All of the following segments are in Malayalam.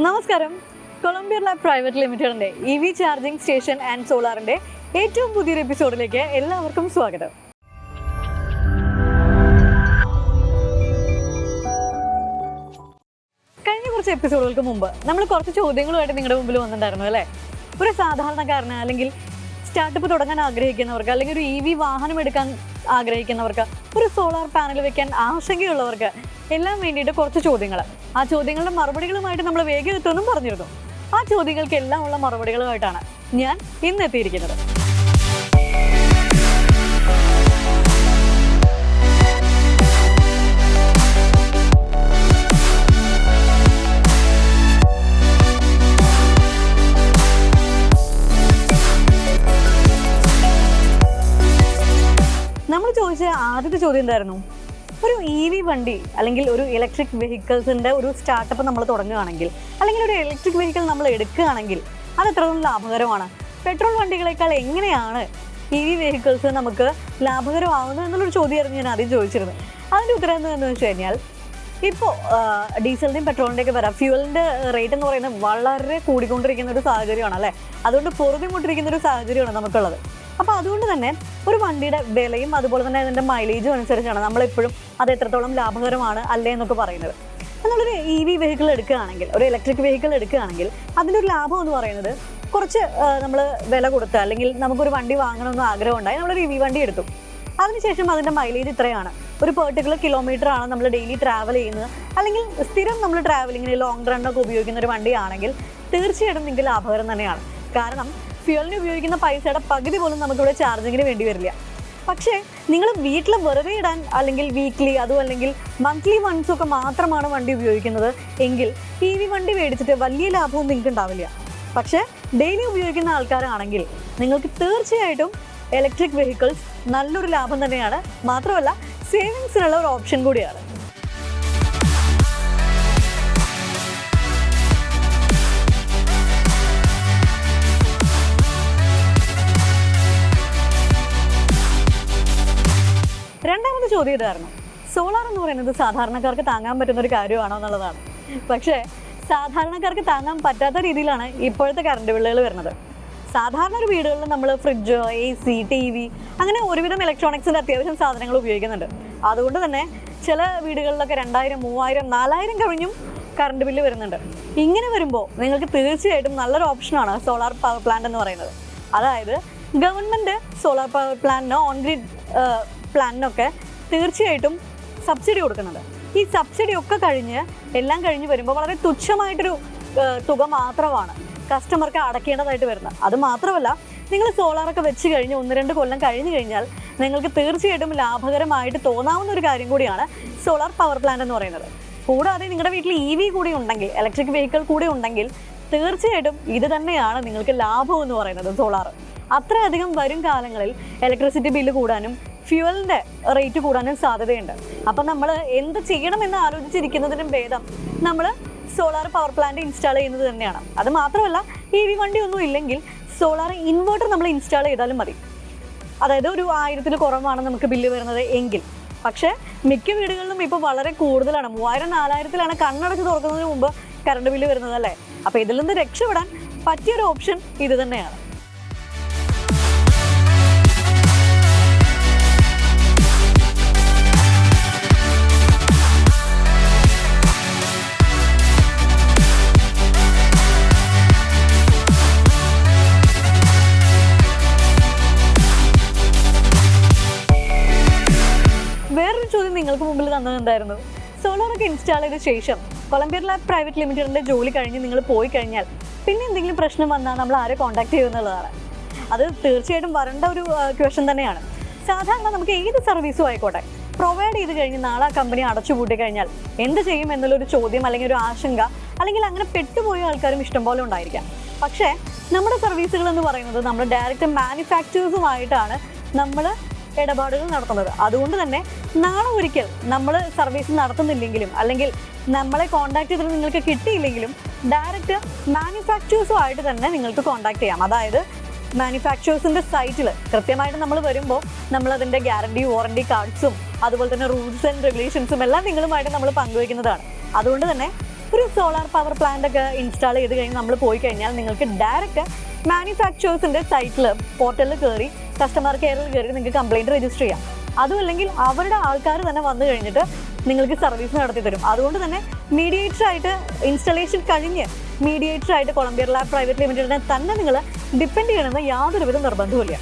നമസ്കാരം. കൊളംബിയ ലാബ് പ്രൈവറ്റ് ലിമിറ്റഡിന്റെ EV ചാർജിംഗ് സ്റ്റേഷൻ ആൻഡ് സോളാറിന്റെ ഏറ്റവും പുതിയൊരു എപ്പിസോഡിലേക്ക് എല്ലാവർക്കും സ്വാഗതം. കഴിഞ്ഞ കുറച്ച് എപ്പിസോഡുകൾക്ക് മുമ്പ് നമ്മൾ കുറച്ച് ചോദ്യങ്ങളുമായിട്ട് നിങ്ങളുടെ മുമ്പിൽ വന്നിട്ടുണ്ടായിരുന്നു അല്ലേ? ഒരു സാധാരണക്കാരന് അല്ലെങ്കിൽ സ്റ്റാർട്ടപ്പ് തുടങ്ങാൻ ആഗ്രഹിക്കുന്നവർക്ക് അല്ലെങ്കിൽ ഒരു EV വാഹനം എടുക്കാൻ ആഗ്രഹിക്കുന്നവർക്ക് ഒരു സോളാർ പാനൽ വെക്കാൻ ആശങ്കയുള്ളവർക്ക് എല്ലാം വേണ്ടിയിട്ട് കുറച്ച് ചോദ്യങ്ങൾ, ആ ചോദ്യങ്ങളുടെ മറുപടികളുമായിട്ട് നമ്മൾ വേഗം എത്തുമെന്നും പറഞ്ഞിരുന്നു. ആ ചോദ്യങ്ങൾക്ക് എല്ലാം ഉള്ള മറുപടികളുമായിട്ടാണ് ഞാൻ ഇന്ന് എത്തിയിരിക്കുന്നത്. നമ്മൾ ചോദിച്ച ആദ്യത്തെ ചോദ്യം എന്തായിരുന്നു? ഒരു EV വണ്ടി അല്ലെങ്കിൽ ഒരു ഇലക്ട്രിക് വെഹിക്കിൾസിൻ്റെ ഒരു സ്റ്റാർട്ടപ്പ് നമ്മൾ തുടങ്ങുകയാണെങ്കിൽ അല്ലെങ്കിൽ ഒരു ഇലക്ട്രിക് വെഹിക്കിൾ നമ്മൾ എടുക്കുകയാണെങ്കിൽ അത് എത്രത്തോളം ലാഭകരമാണ്? പെട്രോൾ വണ്ടികളെക്കാൾ എങ്ങനെയാണ് EV വെഹിക്കിൾസ് നമുക്ക് ലാഭകരമാകുന്നത് എന്നുള്ളൊരു ചോദ്യമായിരുന്നു ഞാൻ ആദ്യം ചോദിച്ചിരുന്നത്. അതിൻ്റെ ഉത്തരം എന്താണെന്ന് വെച്ച് കഴിഞ്ഞാൽ, ഇപ്പോൾ ഡീസലിൻ്റെയും പെട്രോളിൻ്റെയൊക്കെ വരാം, ഫ്യൂവലിൻ്റെ റേറ്റ് എന്ന് പറയുന്നത് വളരെ കൂടിക്കൊണ്ടിരിക്കുന്ന ഒരു സാഹചര്യമാണ് അല്ലേ? അതുകൊണ്ട് പൊറുതിമുട്ടിരിക്കുന്ന ഒരു സാഹചര്യമാണ് നമുക്കുള്ളത്. അപ്പോൾ അതുകൊണ്ട് തന്നെ ഒരു വണ്ടിയുടെ വിലയും അതുപോലെ തന്നെ അതിൻ്റെ മൈലേജും അനുസരിച്ചാണ് നമ്മളെപ്പോഴും അത് എത്രത്തോളം ലാഭകരമാണ് അല്ലേ എന്നൊക്കെ പറയുന്നത്. നമ്മളൊരു EV വെഹിക്കിൾ എടുക്കുകയാണെങ്കിൽ, ഒരു ഇലക്ട്രിക് വെഹിക്കിൾ എടുക്കുകയാണെങ്കിൽ അതിൻ്റെ ഒരു ലാഭം എന്ന് പറയുന്നത് കുറച്ച് നമ്മൾ വില കൊടുത്ത് അല്ലെങ്കിൽ നമുക്കൊരു വണ്ടി വാങ്ങണമെന്ന് ആഗ്രഹം ഉണ്ടായി നമ്മളൊരു EV വണ്ടി എടുത്തു. അതിനുശേഷം അതിൻ്റെ മൈലേജ് ഇത്രയാണ്, ഒരു പെർട്ടിക്കുലർ കിലോമീറ്റർ ആണ് നമ്മൾ ഡെയിലി ട്രാവൽ ചെയ്യുന്നത്, അല്ലെങ്കിൽ സ്ഥിരം നമ്മൾ ട്രാവലിങ്ങിന് ലോങ് റണ്ണൊക്കെ ഉപയോഗിക്കുന്ന ഒരു വണ്ടിയാണെങ്കിൽ തീർച്ചയായിട്ടും നിങ്ങൾക്ക് ലാഭകരം തന്നെയാണ്. കാരണം ഫ്യൂവലിന് ഉപയോഗിക്കുന്ന പൈസയുടെ പകുതി പോലും നമുക്കിവിടെ ചാർജിങ്ങിന് വേണ്ടി വരില്ല. പക്ഷേ നിങ്ങൾ വീട്ടിൽ വെറുതെ ഇടാൻ അല്ലെങ്കിൽ വീക്ക്ലി അതും അല്ലെങ്കിൽ മന്ത്ലി വൺസൊക്കെ മാത്രമാണ് വണ്ടി ഉപയോഗിക്കുന്നത് എങ്കിൽ EV വണ്ടി മേടിച്ചിട്ട് വലിയ ലാഭവും നിങ്ങൾക്ക് ഉണ്ടാവില്ല. പക്ഷേ ഡെയിലി ഉപയോഗിക്കുന്ന ആൾക്കാരാണെങ്കിൽ നിങ്ങൾക്ക് തീർച്ചയായിട്ടും ഇലക്ട്രിക് വെഹിക്കിൾസ് നല്ലൊരു ലാഭം തന്നെയാണ്. മാത്രമല്ല സേവിങ്സിനുള്ള ഒരു ഓപ്ഷൻ കൂടിയാണ്. രണ്ടാമത്തെ ചോദ്യം ഇതായിരുന്നു, സോളാർ എന്ന് പറയുന്നത് സാധാരണക്കാർക്ക് താങ്ങാൻ പറ്റുന്ന ഒരു കാര്യമാണോ എന്നുള്ളതാണ്. പക്ഷേ സാധാരണക്കാർക്ക് താങ്ങാൻ പറ്റാത്ത രീതിയിലാണ് ഇപ്പോഴത്തെ കറണ്ട് ബില്ലുകൾ വരുന്നത്. സാധാരണ ഒരു വീടുകളിൽ നമ്മൾ ഫ്രിഡ്ജ്, AC, TV അങ്ങനെ ഒരുവിധം ഇലക്ട്രോണിക്സിൻ്റെ അത്യാവശ്യം സാധനങ്ങൾ ഉപയോഗിക്കുന്നുണ്ട്. അതുകൊണ്ട് തന്നെ ചില വീടുകളിലൊക്കെ 2000, 3000, 4000 കഴിഞ്ഞും കറണ്ട് ബില്ല് വരുന്നുണ്ട്. ഇങ്ങനെ വരുമ്പോൾ നിങ്ങൾക്ക് തീർച്ചയായിട്ടും നല്ലൊരു ഓപ്ഷനാണ് സോളാർ പവർ പ്ലാന്റ് എന്ന് പറയുന്നത്. അതായത് ഗവൺമെൻറ് സോളാർ പവർ പ്ലാന്റിന് ഓൺ ഗ്രിഡ് പ്ലാനിനൊക്കെ തീർച്ചയായിട്ടും സബ്സിഡി കൊടുക്കുന്നുണ്ട്. ഈ സബ്സിഡി ഒക്കെ എല്ലാം കഴിഞ്ഞ് വരുമ്പോൾ വളരെ തുച്ഛമായിട്ടൊരു തുക മാത്രമാണ് കസ്റ്റമർക്ക് അടയ്ക്കേണ്ടതായിട്ട് വരുന്നത്. അത് മാത്രമല്ല, നിങ്ങൾ സോളാറൊക്കെ വെച്ച് കഴിഞ്ഞ് 1-2 കൊല്ലം കഴിഞ്ഞ് കഴിഞ്ഞാൽ നിങ്ങൾക്ക് തീർച്ചയായിട്ടും ലാഭകരമായിട്ട് തോന്നാവുന്ന ഒരു കാര്യം കൂടിയാണ് സോളാർ പവർ പ്ലാന്റ് എന്ന് പറയുന്നത്. കൂടാതെ നിങ്ങളുടെ വീട്ടിൽ EV കൂടി ഉണ്ടെങ്കിൽ, ഇലക്ട്രിക് വെഹിക്കിൾ കൂടി ഉണ്ടെങ്കിൽ തീർച്ചയായിട്ടും ഇത് തന്നെയാണ് നിങ്ങൾക്ക് ലാഭം എന്ന് പറയുന്നത്. സോളാർ അത്രയധികം വരും കാലങ്ങളിൽ ഇലക്ട്രിസിറ്റി ബില്ല് കൂടാനും ഫ്യൂവലിൻ്റെ റേറ്റ് കൂടാനും സാധ്യതയുണ്ട്. അപ്പം നമ്മൾ എന്ത് ചെയ്യണമെന്ന് ആലോചിച്ചിരിക്കുന്നതിനും ഭേദം നമ്മൾ സോളാർ പവർ പ്ലാന്റ് ഇൻസ്റ്റാൾ ചെയ്യുന്നത് തന്നെയാണ്. അത് മാത്രമല്ല, EV വണ്ടി ഒന്നും ഇല്ലെങ്കിൽ സോളാർ ഇൻവേർട്ടർ നമ്മൾ ഇൻസ്റ്റാൾ ചെയ്താലും മതി. അതായത് ഒരു 1000-ൽ കുറവാണ് നമുക്ക് ബില്ല് വരുന്നത് എങ്കിൽ. പക്ഷേ മിക്ക വീടുകളിലും ഇപ്പോൾ വളരെ കൂടുതലാണ്, 3000-4000-ലാണ് കണ്ണടച്ച് തുറക്കുന്നതിന് മുമ്പ് കറണ്ട് ബില്ല് വരുന്നത് അല്ലേ? അപ്പോൾ ഇതിൽ നിന്ന് രക്ഷപ്പെടാൻ പറ്റിയൊരു ഓപ്ഷൻ ഇത് തന്നെയാണ്. വേറൊരു ചോദ്യം നിങ്ങൾക്ക് മുമ്പിൽ തന്നത് എന്തായിരുന്നു? സോളാറൊക്കെ ഇൻസ്റ്റാൾ ചെയ്ത ശേഷം കൊളംബിയ ലാബ് പ്രൈവറ്റ് ലിമിറ്റഡിൻ്റെ ജോലി കഴിഞ്ഞ് നിങ്ങൾ പോയി കഴിഞ്ഞാൽ പിന്നെ എന്തെങ്കിലും പ്രശ്നം വന്നാൽ നമ്മൾ ആരെ കോൺടാക്ട് ചെയ്യുമെന്നുള്ളതാണ്. അത് തീർച്ചയായിട്ടും വരേണ്ട ഒരു ക്വസ്റ്റൻ തന്നെയാണ്. സാധാരണ നമുക്ക് ഏത് സർവീസും ആയിക്കോട്ടെ പ്രൊവൈഡ് ചെയ്ത് കഴിഞ്ഞ് നാളെ ആ കമ്പനി അടച്ചുപൂട്ടി കഴിഞ്ഞാൽ എന്ത് ചെയ്യും എന്നുള്ളൊരു ചോദ്യം അല്ലെങ്കിൽ ഒരു ആശങ്ക അല്ലെങ്കിൽ അങ്ങനെ പെട്ടുപോയ ആൾക്കാരും ഇഷ്ടംപോലെ ഉണ്ടായിരിക്കാം. പക്ഷേ നമ്മുടെ സർവീസുകൾ എന്ന് പറയുന്നത് നമ്മൾ ഡയറക്റ്റ് മാനുഫാക്ചേഴ്സുമായിട്ടാണ് നമ്മൾ ഇടപാടുകൾ നടത്തുന്നത്. അതുകൊണ്ട് തന്നെ നാളെ ഒരിക്കൽ നമ്മൾ സർവീസ് നടത്തുന്നില്ലെങ്കിലും അല്ലെങ്കിൽ നമ്മളെ കോൺടാക്ട് ചെയ്തിട്ട് നിങ്ങൾക്ക് കിട്ടിയില്ലെങ്കിലും ഡയറക്റ്റ് മാനുഫാക്ചേഴ്സുമായിട്ട് തന്നെ നിങ്ങൾക്ക് കോൺടാക്ട് ചെയ്യാം. അതായത് മാനുഫാക്ചേഴ്സിൻ്റെ സൈറ്റിൽ കൃത്യമായിട്ട് നമ്മൾ വരുമ്പോൾ നമ്മളതിൻ്റെ ഗ്യാരണ്ടി, വാറണ്ടി കാർഡ്സും അതുപോലെ തന്നെ റൂൾസ് ആൻഡ് റെഗുലേഷൻസും എല്ലാം നിങ്ങളുമായിട്ട് നമ്മൾ പങ്കുവയ്ക്കുന്നതാണ്. അതുകൊണ്ട് തന്നെ ഒരു സോളാർ പവർ പ്ലാന്റ് ഒക്കെ ഇൻസ്റ്റാൾ ചെയ്ത് കഴിഞ്ഞ് നമ്മൾ പോയി കഴിഞ്ഞാൽ നിങ്ങൾക്ക് ഡയറക്റ്റ് മാനുഫാക്ചേഴ്സിൻ്റെ സൈറ്റിൽ പോർട്ടലിൽ കയറി കസ്റ്റമർ കെയറിൽ കയറി നിങ്ങൾക്ക് കംപ്ലയിൻറ്റ് രജിസ്റ്റർ ചെയ്യാം. അതുമല്ലെങ്കിൽ അവരുടെ ആൾക്കാർ തന്നെ വന്നു കഴിഞ്ഞിട്ട് നിങ്ങൾക്ക് സർവീസ് നടത്തി തരും. അതുകൊണ്ട് തന്നെ മീഡിയേറ്ററായിട്ട് ഇൻസ്റ്റലേഷൻ കഴിഞ്ഞ് മീഡിയേറ്ററായിട്ട് കൊളംബിയ ലാബ് പ്രൈവറ്റ് ലിമിറ്റഡിനെ തന്നെ നിങ്ങൾ ഡിപ്പെൻഡ് ചെയ്യണമെന്ന് യാതൊരുവിധ നിർബന്ധവുമില്ല.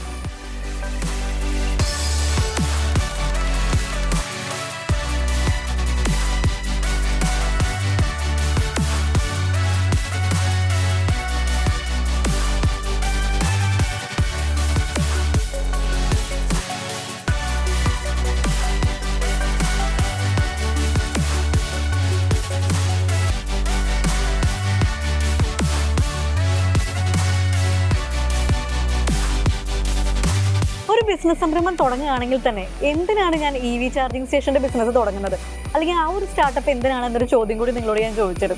ബിസിനസ് സംരംഭം തുടങ്ങുകയാണെങ്കിൽ തന്നെ എന്തിനാണ് ഞാൻ EV ചാർജിങ് സ്റ്റേഷൻ്റെ ബിസിനസ് തുടങ്ങുന്നത്, അല്ലെങ്കിൽ ആ ഒരു സ്റ്റാർട്ടപ്പ് എന്തിനാണ് എന്നൊരു ചോദ്യം കൂടി നിങ്ങളോട് ഞാൻ ചോദിച്ചത്.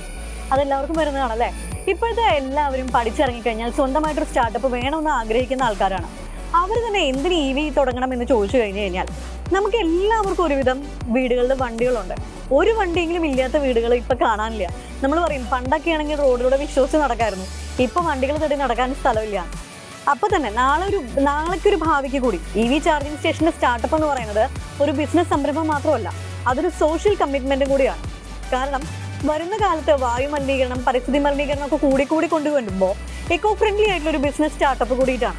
അതെല്ലാവർക്കും വരുന്നതാണല്ലേ. ഇപ്പോഴത്തെ എല്ലാവരും പഠിച്ചിറങ്ങിക്കഴിഞ്ഞാൽ സ്വന്തമായിട്ടൊരു സ്റ്റാർട്ടപ്പ് വേണമെന്ന് ആഗ്രഹിക്കുന്ന ആൾക്കാരാണ്. അവർ തന്നെ എന്തിന് EV തുടങ്ങണം എന്ന് ചോദിച്ചു കഴിഞ്ഞാൽ നമുക്ക് എല്ലാവർക്കും ഒരുവിധം വീടുകളിൽ വണ്ടികളുണ്ട്. ഒരു വണ്ടിയെങ്കിലും ഇല്ലാത്ത വീടുകൾ ഇപ്പം കാണാനില്ല. നമ്മൾ പറയും പണ്ടൊക്കെ ആണെങ്കിൽ റോഡിലൂടെ വിശ്വസിച്ച് നടക്കായിരുന്നു, ഇപ്പം വണ്ടികൾ തടി നടക്കാൻ സ്ഥലമില്ല. അപ്പോൾ തന്നെ നാളേക്കൊരു ഭാവിക്ക് കൂടി EV ചാർജിങ് സ്റ്റേഷൻ്റെ സ്റ്റാർട്ടപ്പ് എന്ന് പറയുന്നത് ഒരു ബിസിനസ് സംരംഭം മാത്രമല്ല, അതൊരു സോഷ്യൽ കമ്മിറ്റ്മെൻറ്റും കൂടിയാണ്. കാരണം വരുന്ന കാലത്ത് വായു മലിനീകരണം, പരിസ്ഥിതി മലിനീകരണം ഒക്കെ കൂടി കൊണ്ടുവരുമ്പോൾ എക്കോ ഫ്രണ്ട്ലി ആയിട്ടുള്ളൊരു ബിസിനസ് സ്റ്റാർട്ടപ്പ് കൂടിയിട്ടാണ്.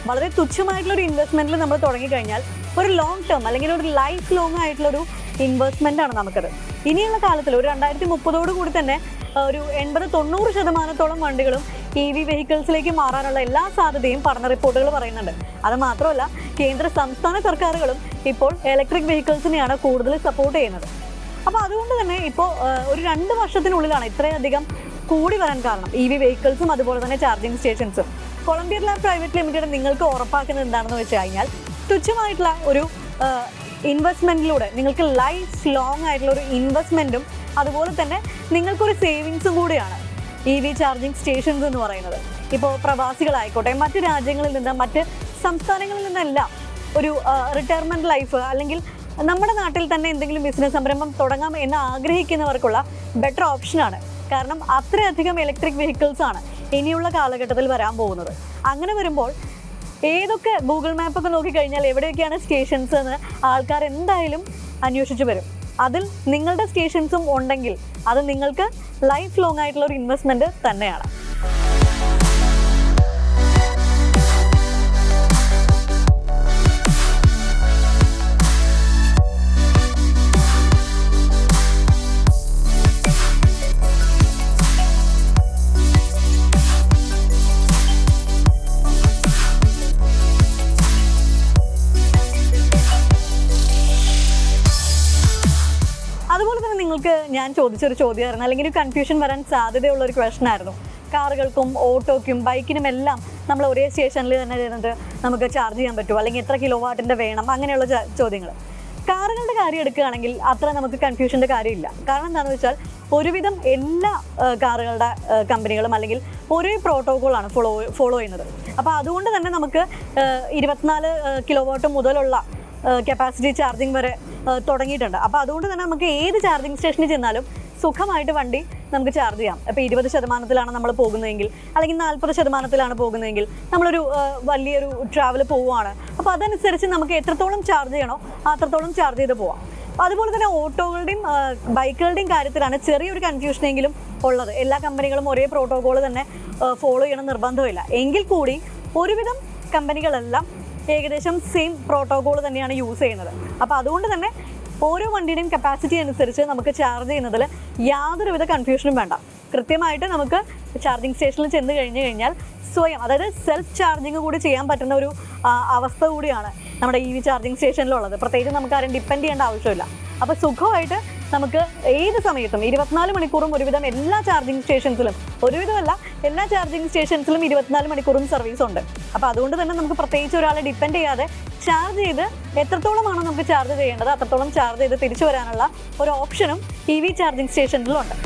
വളരെ തുച്ഛമായിട്ടുള്ളൊരു ഇൻവെസ്റ്റ്മെൻറ്റിൽ നമ്മൾ തുടങ്ങിക്കഴിഞ്ഞാൽ ഒരു ലോങ് ടേം അല്ലെങ്കിൽ ഒരു ലൈഫ് ലോങ് ആയിട്ടുള്ളൊരു ഇൻവെസ്റ്റ്മെൻറ്റാണ് നമുക്കത്. ഇനിയുള്ള കാലത്തിൽ ഒരു 2030 കൂടി തന്നെ ഒരു 80-90% വണ്ടികളും EV വെഹിക്കിൾസിലേക്ക് മാറാനുള്ള എല്ലാ സാധ്യതയും പഠന റിപ്പോർട്ടുകൾ പറയുന്നുണ്ട്. അത് മാത്രമല്ല, കേന്ദ്ര സംസ്ഥാന സർക്കാരുകളും ഇപ്പോൾ ഇലക്ട്രിക് വെഹിക്കിൾസിനെയാണ് കൂടുതൽ സപ്പോർട്ട് ചെയ്യുന്നത്. അപ്പോൾ അതുകൊണ്ട് തന്നെ ഇപ്പോൾ ഒരു 2 വർഷത്തിനുള്ളിലാണ് ഇത്രയധികം കൂടി വരാൻ കാരണം EV വെഹിക്കിൾസും അതുപോലെ തന്നെ ചാർജിങ് സ്റ്റേഷൻസും. കൊളംബിയ ലാബ് പ്രൈവറ്റ് ലിമിറ്റഡ് നിങ്ങൾക്ക് ഉറപ്പാക്കുന്നത് എന്താണെന്ന് വെച്ച് കഴിഞ്ഞാൽ തുച്ഛമായിട്ടുള്ള ഒരു ഇൻവെസ്റ്റ്മെൻറ്റിലൂടെ നിങ്ങൾക്ക് ലൈഫ് ലോങ് ആയിട്ടുള്ള ഒരു ഇൻവെസ്റ്റ്മെൻറ്റും അതുപോലെ തന്നെ നിങ്ങൾക്കൊരു സേവിങ്സും കൂടിയാണ് EV ചാർജിങ് സ്റ്റേഷൻസ് എന്ന് പറയുന്നത്. ഇപ്പോൾ പ്രവാസികളായിക്കോട്ടെ, മറ്റ് രാജ്യങ്ങളിൽ നിന്ന് മറ്റ് സംസ്ഥാനങ്ങളിൽ നിന്നെല്ലാം ഒരു റിട്ടയർമെൻറ്റ് ലൈഫ് അല്ലെങ്കിൽ നമ്മുടെ നാട്ടിൽ തന്നെ എന്തെങ്കിലും ബിസിനസ് സംരംഭം തുടങ്ങാം എന്ന് ആഗ്രഹിക്കുന്നവർക്കുള്ള ബെറ്റർ ഓപ്ഷനാണ്. കാരണം അത്രയധികം ഇലക്ട്രിക് വെഹിക്കിൾസാണ് ഇനിയുള്ള കാലഘട്ടത്തിൽ വരാൻ പോകുന്നത്. അങ്ങനെ വരുമ്പോൾ ഏതൊക്കെ ഗൂഗിൾ മാപ്പൊക്കെ നോക്കിക്കഴിഞ്ഞാൽ എവിടെയൊക്കെയാണ് സ്റ്റേഷൻസ് എന്ന് ആൾക്കാർ എന്തായാലും അന്വേഷിച്ച് വരും. അതിൽ നിങ്ങളുടെ സ്റ്റേഷൻസും ഉണ്ടെങ്കിൽ അത് നിങ്ങൾക്ക് ലൈഫ് ലോങ് ആയിട്ടുള്ള ഒരു ഇൻവെസ്റ്റ്മെൻറ്റ് തന്നെയാണ്. അതുപോലെ തന്നെ നിങ്ങൾക്ക് ഞാൻ ചോദിച്ചൊരു ചോദ്യമായിരുന്നു, അല്ലെങ്കിൽ ഒരു കൺഫ്യൂഷൻ വരാൻ സാധ്യതയുള്ളൊരു ക്വസ്റ്റൻ ആയിരുന്നു. കാറുകൾക്കും ഓട്ടോയ്ക്കും ബൈക്കിനും എല്ലാം നമ്മൾ ഒരേ സ്റ്റേഷനിൽ തന്നെ ഇരുന്നിട്ട് നമുക്ക് ചാർജ് ചെയ്യാൻ പറ്റുമോ, അല്ലെങ്കിൽ എത്ര കിലോ വാട്ടിൻ്റെ വേണം, അങ്ങനെയുള്ള ചോദ്യങ്ങൾ. കാറുകളുടെ കാര്യം എടുക്കുകയാണെങ്കിൽ അത്ര നമുക്ക് കൺഫ്യൂഷൻ്റെ കാര്യമില്ല. കാരണം എന്താണെന്ന് വെച്ചാൽ ഒരുവിധം എല്ലാ കാറുകളുടെ കമ്പനികളും അല്ലെങ്കിൽ ഒരേ പ്രോട്ടോക്കോളാണ് ഫോളോ ചെയ്യുന്നത്. അപ്പോൾ അതുകൊണ്ട് തന്നെ നമുക്ക് 24 കിലോ വാട്ട് മുതലുള്ള കപ്പാസിറ്റി ചാർജിങ് വരെ തുടങ്ങിയിട്ടുണ്ട്. അപ്പോൾ അതുകൊണ്ട് തന്നെ നമുക്ക് ഏത് ചാർജിങ് സ്റ്റേഷനിൽ ചെന്നാലും സുഖമായിട്ട് വണ്ടി നമുക്ക് ചാർജ് ചെയ്യാം. ഇപ്പോൾ 20% നമ്മൾ പോകുന്നതെങ്കിൽ അല്ലെങ്കിൽ 40% പോകുന്നതെങ്കിൽ നമ്മളൊരു വലിയൊരു ട്രാവൽ പോവുകയാണ്, അപ്പോൾ അതനുസരിച്ച് നമുക്ക് എത്രത്തോളം ചാർജ് ചെയ്യണോ അത്രത്തോളം ചാർജ് ചെയ്ത് പോവാം. അതുപോലെ തന്നെ ഓട്ടോകളുടെയും ബൈക്കുകളുടെയും കാര്യത്തിലാണ് ചെറിയൊരു കൺഫ്യൂഷനെങ്കിലും ഉള്ളത്. എല്ലാ കമ്പനികളും ഒരേ പ്രോട്ടോകോൾ തന്നെ ഫോളോ ചെയ്യണം നിർബന്ധമില്ല. എങ്കിൽ കൂടി ഒരുവിധം കമ്പനികളെല്ലാം ഏകദേശം സെയിം പ്രോട്ടോകോൾ തന്നെയാണ് യൂസ് ചെയ്യുന്നത്. അപ്പോൾ അതുകൊണ്ട് തന്നെ ഓരോ വണ്ടിയുടെയും കപ്പാസിറ്റി അനുസരിച്ച് നമുക്ക് ചാർജ് ചെയ്യുന്നതിൽ യാതൊരുവിധ കൺഫ്യൂഷനും വേണ്ട. കൃത്യമായിട്ട് നമുക്ക് ചാർജിങ് സ്റ്റേഷനിൽ ചെന്ന് കഴിഞ്ഞാൽ സ്വയം, അതായത് സെൽഫ് ചാർജിങ് കൂടി ചെയ്യാൻ പറ്റുന്ന ഒരു അവസ്ഥ കൂടിയാണ് നമ്മുടെ EV ചാർജിങ് സ്റ്റേഷനിലുള്ളത്. പ്രത്യേകിച്ച് നമുക്ക് ആരും ഡിപ്പെൻഡ് ചെയ്യേണ്ട ആവശ്യമില്ല. അപ്പോൾ സുഖമായിട്ട് നമുക്ക് ഏത് സമയത്തും 24 മണിക്കൂറും ഒരുവിധം എല്ലാ ചാർജിങ് സ്റ്റേഷൻസിലും, ഒരുവിധമല്ല എല്ലാ ചാർജിങ് സ്റ്റേഷൻസിലും 24 മണിക്കൂറും സർവീസ് ഉണ്ട്. അപ്പോൾ അതുകൊണ്ട് തന്നെ നമുക്ക് പ്രത്യേകിച്ച് ഒരാളെ ഡിപ്പെൻഡ് ചെയ്യാതെ ചാർജ് ചെയ്ത് എത്രത്തോളമാണോ നമുക്ക് ചാർജ് ചെയ്യേണ്ടത് അത്രത്തോളം ചാർജ് ചെയ്ത് തിരിച്ചു വരാനുള്ള ഒരു ഓപ്ഷനും EV ചാർജിങ് സ്റ്റേഷനിലുണ്ട്.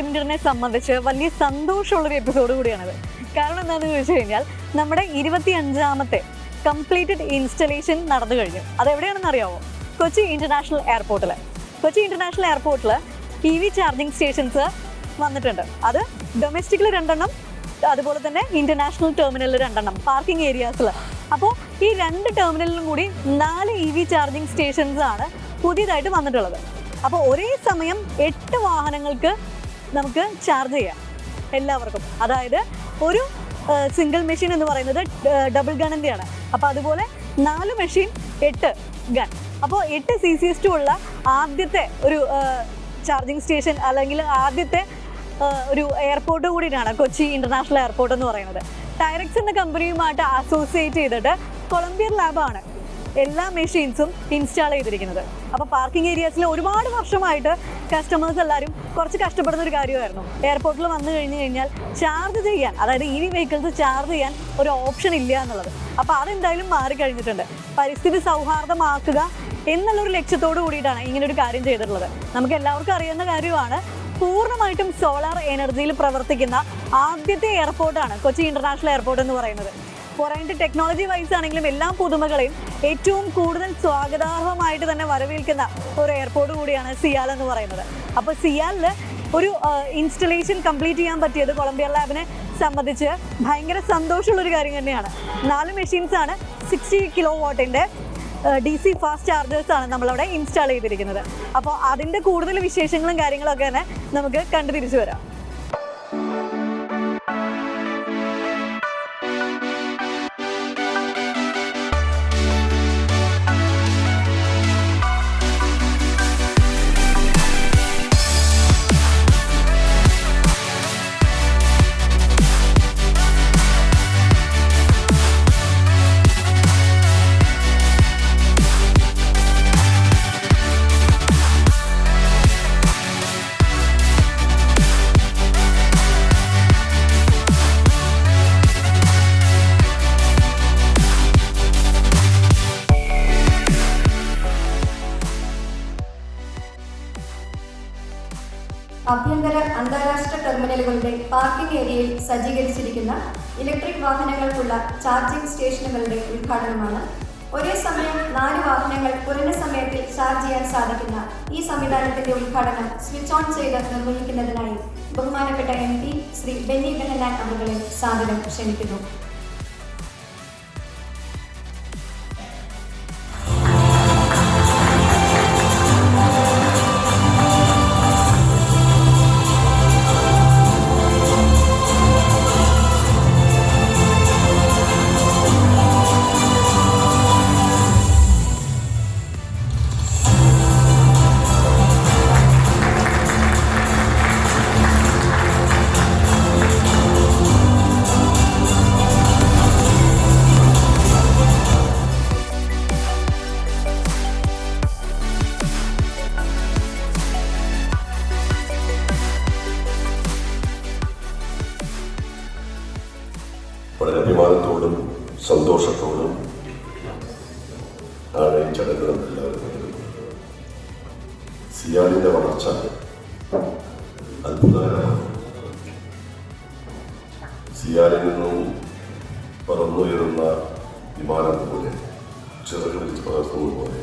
കലണ്ടറിനെ സംബന്ധിച്ച് വലിയ സന്തോഷമുള്ളൊരു എപ്പിസോഡ് കൂടിയാണിത്. കാരണം എന്താണെന്ന് ചോദിച്ചു കഴിഞ്ഞാൽ നമ്മുടെ 25ാമത്തെ കംപ്ലീറ്റഡ് ഇൻസ്റ്റലേഷൻ നടന്നു കഴിഞ്ഞു. അതെവിടെയാണെന്ന് അറിയാമോ? കൊച്ചി ഇൻ്റർനാഷണൽ എയർപോർട്ടിൽ. കൊച്ചി ഇൻ്റർനാഷണൽ എയർപോർട്ടിൽ EV ചാർജിങ് സ്റ്റേഷൻസ് വന്നിട്ടുണ്ട്. അത് ഡൊമസ്റ്റിക്കിൽ 2 അതുപോലെ തന്നെ ഇൻ്റർനാഷണൽ ടെർമിനലിൽ 2 പാർക്കിംഗ് ഏരിയാസിൽ. അപ്പോൾ ഈ 2 ടെർമിനലിലും കൂടി 4 EV ചാർജിങ് സ്റ്റേഷൻസ് ആണ് പുതിയതായിട്ട് വന്നിട്ടുള്ളത്. അപ്പോൾ ഒരേ സമയം 8 വാഹനങ്ങൾക്ക് നമുക്ക് ചാർജ് ചെയ്യാം എല്ലാവർക്കും. അതായത് ഒരു സിംഗിൾ മെഷീൻ എന്ന് പറയുന്നത് ഡബിൾ ഗണിൻ്റെയാണ്. അപ്പോൾ അതുപോലെ 4 മെഷീൻ 8 ഗൺ. അപ്പോൾ 8 CCS2 ഉള്ള ആദ്യത്തെ ഒരു ചാർജിങ് സ്റ്റേഷൻ അല്ലെങ്കിൽ ആദ്യത്തെ ഒരു എയർപോർട്ട് കൂടിയിട്ടാണ് കൊച്ചി ഇൻ്റർനാഷണൽ എയർപോർട്ട് എന്ന് പറയുന്നത്. ടൈറക്സ് എന്ന കമ്പനിയുമായിട്ട് അസോസിയേറ്റ് ചെയ്തിട്ട് കൊളംബിയർ ലാബാണ് എല്ലാ മെഷീൻസും ഇൻസ്റ്റാൾ ചെയ്തിരിക്കുന്നത്. അപ്പോൾ പാർക്കിംഗ് ഏരിയാസിൽ ഒരുപാട് വർഷമായിട്ട് കസ്റ്റമേഴ്സ് എല്ലാവരും കുറച്ച് കഷ്ടപ്പെടുന്ന ഒരു കാര്യമായിരുന്നു. എയർപോർട്ടിൽ വന്നു കഴിഞ്ഞാൽ ചാർജ് ചെയ്യാൻ, അതായത് EV വെഹിക്കിൾസ് ചാർജ് ചെയ്യാൻ ഒരു ഓപ്ഷൻ ഇല്ല എന്നുള്ളത്. അപ്പോൾ അതെന്തായാലും മാറിക്കഴിഞ്ഞിട്ടുണ്ട്. പരിസ്ഥിതി സൗഹാർദ്ദമാക്കുക എന്നുള്ളൊരു ലക്ഷ്യത്തോടു കൂടിയിട്ടാണ് ഇങ്ങനൊരു കാര്യം ചെയ്തിട്ടുള്ളത്. നമുക്ക് എല്ലാവർക്കും അറിയുന്ന കാര്യമാണ്, പൂർണ്ണമായിട്ടും സോളാർ എനർജിയിൽ പ്രവർത്തിക്കുന്ന ആദ്യത്തെ എയർപോർട്ടാണ് കൊച്ചി ഇൻ്റർനാഷണൽ എയർപോർട്ട് എന്ന് പറയുന്നത്. പുറകിട്ട് ടെക്നോളജി വൈസ് ആണെങ്കിലും എല്ലാ പുതുമകളെയും ഏറ്റവും കൂടുതൽ സ്വാഗതാർഹമായിട്ട് തന്നെ വരവേൽക്കുന്ന ഒരു എയർപോർട്ട് കൂടിയാണ് സിയാൽ എന്ന് പറയുന്നത്. അപ്പോൾ സിയാലിൽ ഒരു ഇൻസ്റ്റലേഷൻ കംപ്ലീറ്റ് ചെയ്യാൻ പറ്റിയത് കൊളംബിയർ ലാബിനെ സംബന്ധിച്ച് ഭയങ്കര സന്തോഷമുള്ളൊരു കാര്യം തന്നെയാണ്. 4 മെഷീൻസാണ് 60 kW DC ഫാസ്റ്റ് ചാർജേഴ്സാണ് നമ്മളവിടെ ഇൻസ്റ്റാൾ ചെയ്തിരിക്കുന്നത്. അപ്പോൾ അതിൻ്റെ കൂടുതൽ വിശേഷങ്ങളും കാര്യങ്ങളൊക്കെ തന്നെ നമുക്ക് കണ്ടു തിരിച്ചു വരാം. ആഭ്യന്തര അന്താരാഷ്ട്ര ടെർമിനലുകളുടെ പാർക്കിംഗ് ഏരിയയിൽ സജ്ജീകരിച്ചിരിക്കുന്ന ഇലക്ട്രിക് വാഹനങ്ങൾക്കുള്ള ചാർജിംഗ് സ്റ്റേഷനുകളുടെ ഉദ്ഘാടനമാണ്. ഒരേ സമയം 4 വാഹനങ്ങൾ കുറഞ്ഞ സമയത്തിൽ ചാർജ് ചെയ്യാൻ സാധിക്കുന്ന ഈ സംവിധാനത്തിന്റെ ഉദ്ഘാടനം സ്വിച്ച് ഓൺ ചെയ്ത് നിർവഹിക്കുന്നതിനായി ബഹുമാനപ്പെട്ട MP ശ്രീ ബെന്നി ബെഹന്നാൻ അവരെ സാദരം ക്ഷണിക്കുന്നു. വളരെ അഭിമാനത്തോടും സന്തോഷത്തോടും ആണ് ഈ ചടങ്ങുകൾ എല്ലാവരും നേരിടുന്നത്. സിയാലിൻ്റെ വളർച്ച അത്ഭുതകരമാണ്. സിയാലിൽ നിന്നും പറന്നുയരുന്ന വിമാനം പോലെ, ചിറക് വിരിച്ച് പറക്കുന്നത് പോലെ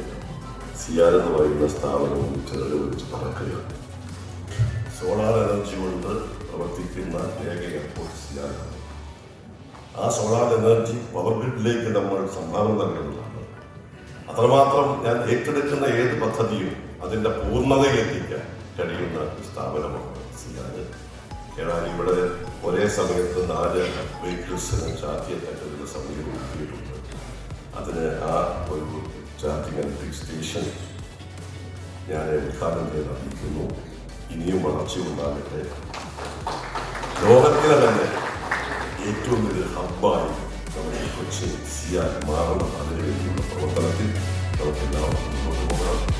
സിയാൽ എന്ന് പറയുന്ന സ്ഥാപനവും ചിറക് വിരിച്ച് പറക്കുകയാണ്. സോളാർ എനർജി കൊണ്ട് പ്രവർത്തിക്കുന്ന ഏക എയർപോർട്ട് സിയാലാണ്. ആ സോളാർ എനർജി പവർ ഗ്രിഡിലേക്ക് നമ്മൾ സംഭാവന നൽകുന്നതാണ്. അത്രമാത്രം ഞാൻ ഏറ്റെടുക്കുന്ന ഏത് പദ്ധതിയും അതിൻ്റെ പൂർണ്ണതയെത്തിക്കാൻ കഴിയുന്ന സ്ഥാപനമാണ് സിയാൽ. ഏതായാലും ഇവിടെ ഒരേ സമയത്ത് 4 വെഹിക്കിൾസിന് ചാർജ് ചെയ്യാൻ കഴിയുന്ന സമയം ഒരുക്കിയിട്ടുണ്ട്. അതിന് ആ ഒരു ചാർജിങ് ഇലക്ട്രിക് സ്റ്റേഷൻ ഞാൻ ഉദ്ഘാടനം ചെയ്ത് അറിയിക്കുന്നു. ഇനിയും വളർച്ചയുണ്ടാകട്ടെ. ലോകത്തിലെ തന്നെ ഏറ്റവും വലിയ ഹബ്ബായി നമ്മുടെ കൊച്ചി സിയാൽ മാറണം. അതിനുവേണ്ടിയുള്ള പ്രവർത്തനത്തിൽ നമുക്കെല്ലാവർക്കും മുന്നോട്ട് പോകണം.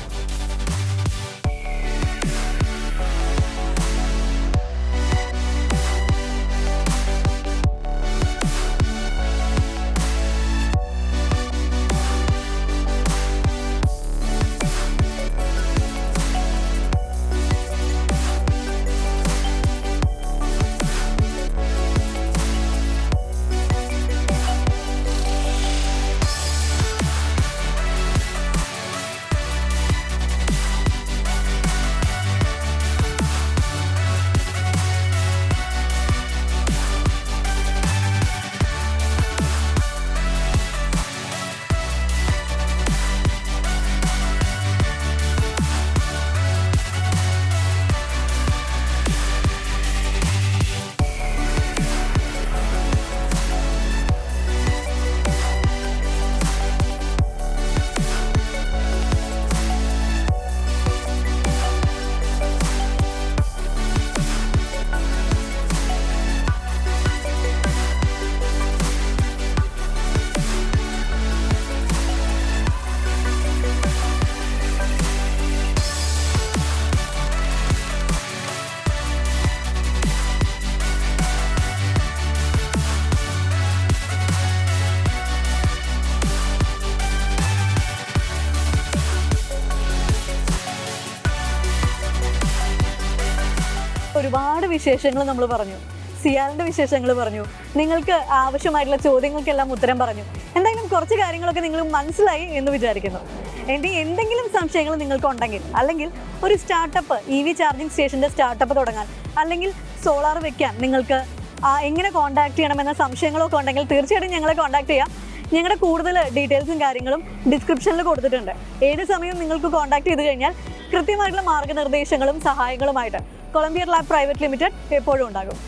വിശേഷങ്ങൾ നമ്മൾ പറഞ്ഞു, സിയാറിൻ്റെ വിശേഷങ്ങൾ പറഞ്ഞു, നിങ്ങൾക്ക് ആവശ്യമായിട്ടുള്ള ചോദ്യങ്ങൾക്കെല്ലാം ഉത്തരം പറഞ്ഞു. എന്തായാലും കുറച്ച് കാര്യങ്ങളൊക്കെ നിങ്ങൾ മനസ്സിലായി എന്ന് വിചാരിക്കുന്നു. എന്തെങ്കിലും സംശയങ്ങൾ നിങ്ങൾക്കുണ്ടെങ്കിൽ, അല്ലെങ്കിൽ ഒരു സ്റ്റാർട്ടപ്പ് EV ചാർജിങ് സ്റ്റേഷൻ്റെ സ്റ്റാർട്ടപ്പ് തുടങ്ങാൻ, അല്ലെങ്കിൽ സോളാർ വെക്കാൻ നിങ്ങൾക്ക് എങ്ങനെ കോൺടാക്ട് ചെയ്യണമെന്ന സംശയങ്ങളൊക്കെ ഉണ്ടെങ്കിൽ തീർച്ചയായിട്ടും ഞങ്ങളെ കോൺടാക്ട് ചെയ്യാം. ഞങ്ങളുടെ കൂടുതൽ ഡീറ്റെയിൽസും കാര്യങ്ങളും ഡിസ്ക്രിപ്ഷനിൽ കൊടുത്തിട്ടുണ്ട്. ഏത് സമയവും നിങ്ങൾക്ക് കോൺടാക്ട് ചെയ്ത് കഴിഞ്ഞാൽ കൃത്യമായിട്ടുള്ള മാർഗ്ഗനിർദ്ദേശങ്ങളും സഹായങ്ങളുമായിട്ട് കൊളംബിയ ലാബ് പ്രൈവറ്റ് ലിമിറ്റഡ് എപ്പോഴും ഉണ്ടാകും.